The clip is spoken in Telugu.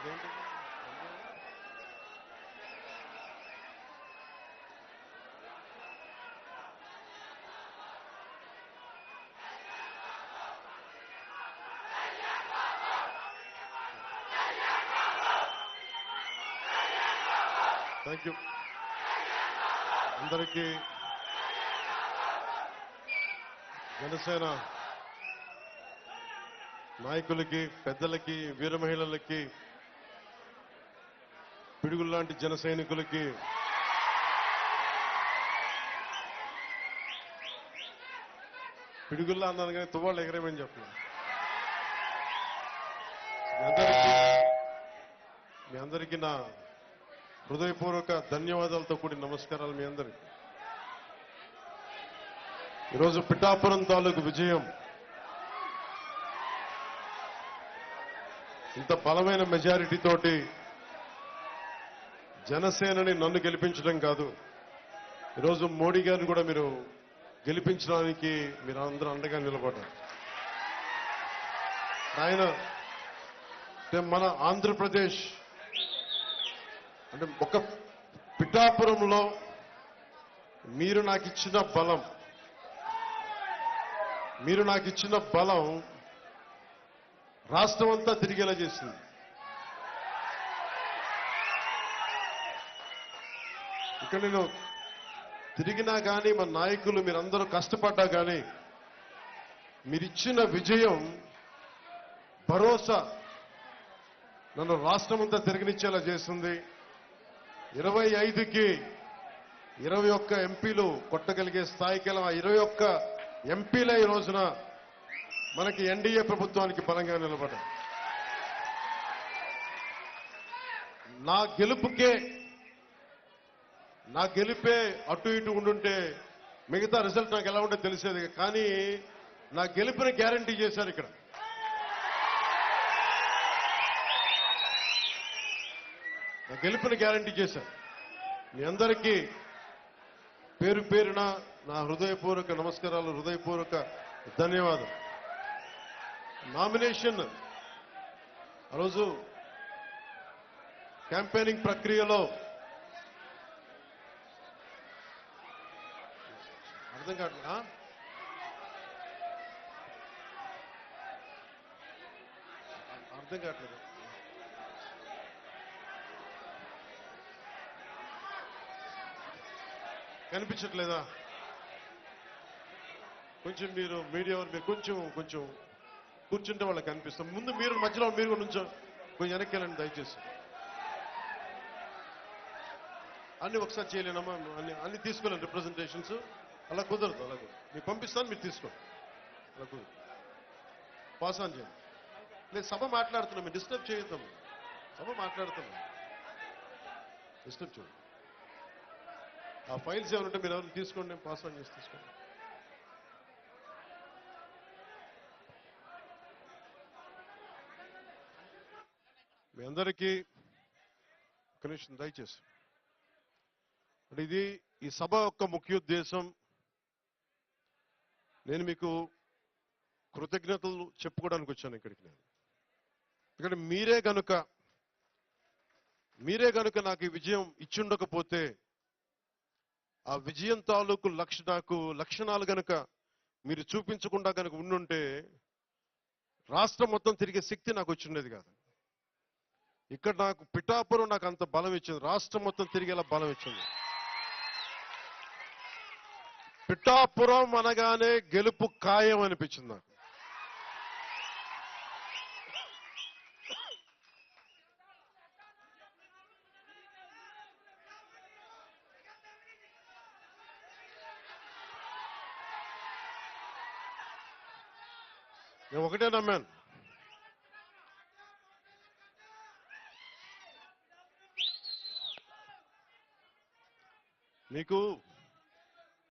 థ్యాంక్ యూ అందరికీ. జనసేన నాయకులకి, పెద్దలకి, వీర మహిళలకి, పిడుగుల్లాంటి జన సైనికులకి పిడుగుల్లా అన్నాను కానీ తువ్వాళ్ళు ఎగరేమని చెప్తున్నాను. మీ అందరికీ నా హృదయపూర్వక ధన్యవాదాలతో కూడిన నమస్కారాలు మీ అందరికీ. ఈరోజు పిఠాపురం తాలూకు విజయం ఇంత బలమైన మెజారిటీ తోటి జనసేనని నన్ను గెలిపించడం కాదు, ఈరోజు మోడీ గారిని కూడా మీరు గెలిపించడానికి మీరు అందరూ అండగా నిలబడ్డారు. ఆయన మన ఆంధ్రప్రదేశ్ అంటే ఒక పిఠాపురంలో మీరు నాకు ఇచ్చిన బలం రాష్ట్రం అంతా తిరిగేలా చేసింది. ఇక్కడ నేను తిరిగినా కానీ మన నాయకులు మీరందరూ కష్టపడ్డా కానీ మీరిచ్చిన విజయం భరోసా నన్ను రాష్ట్రం అంతా తిరగనిచ్చేలా చేస్తుంది. 25కి 21 ఎంపీలు కొట్టగలిగే స్థాయికి ఆ 21 ఎంపీలే ఈ రోజున మనకి ఎన్డీఏ ప్రభుత్వానికి బలంగా నిలబడ్డారు. నా గెలుపే అటు ఇటు ఉండుంటే మిగతా రిజల్ట్ నాకు ఎలా ఉంటే తెలిసేది. కానీ నా గెలుపుని గ్యారంటీ చేశారు. ఇక్కడ నా గెలుపుని గ్యారంటీ చేశారు. మీ అందరికీ పేరు పేరున నా హృదయపూర్వక నమస్కారాలు, హృదయపూర్వక ధన్యవాదాలు. నామినేషన్ ఆ రోజు క్యాంపెయినింగ్ ప్రక్రియలో అర్థం కావట్లేదు. కనిపించట్లేదా? కొంచెం మీరు మీడియా మీరు కొంచెం కూర్చుంటే వాళ్ళకి కనిపిస్తాం. ముందు మీరు మధ్యలో మీరు కూడా నుంచో కొంచెం వెనక్కి వెళ్ళండి దయచేసి. అన్ని ఒకసారి చేయలేనమ్మా, అన్ని తీసుకోలేండి రిప్రజెంటేషన్స్. అలా కుదరదు. మీకు పంపిస్తాను, మీరు తీసుకోండి. అలా కుదరదు. పాస్ ఆన్ చేయండి. లేదు, సభ మాట్లాడుతున్నాం, మీరు డిస్టర్బ్ చేయొద్దాము. సభ మాట్లాడుతున్నాం, డిస్టర్బ్ చేయండి. ఆ ఫైల్స్ ఏమైనా ఉంటే మీరు ఎవరైనా తీసుకోండి, పాస్ ఆన్ చేసి తీసుకోండి. మీ అందరికీ ఒక నిమిషం దయచేసి. అంటే ఈ సభ యొక్క ముఖ్య ఉద్దేశం నేను మీకు కృతజ్ఞతలు చెప్పుకోవడానికి వచ్చాను ఇక్కడికి. నేను ఎందుకంటే మీరే గనుక నాకు ఈ విజయం ఇచ్చుండకపోతే, ఆ విజయం తాలూకు నాకు లక్షణాలు గనుక మీరు చూపించకుండా కనుక ఉండుంటే రాష్ట్రం మొత్తం తిరిగే శక్తి నాకు వచ్చిండేది కాదు. ఇక్కడ నాకు పిఠాపురం నాకు అంత బలం ఇచ్చింది, రాష్ట్రం మొత్తం తిరిగేలా బలం ఇచ్చింది. పిఠాపురం అనగానే గెలుపు ఖాయం అనిపించింది నాకు. నేను ఒకటే నమ్మాను, మీకు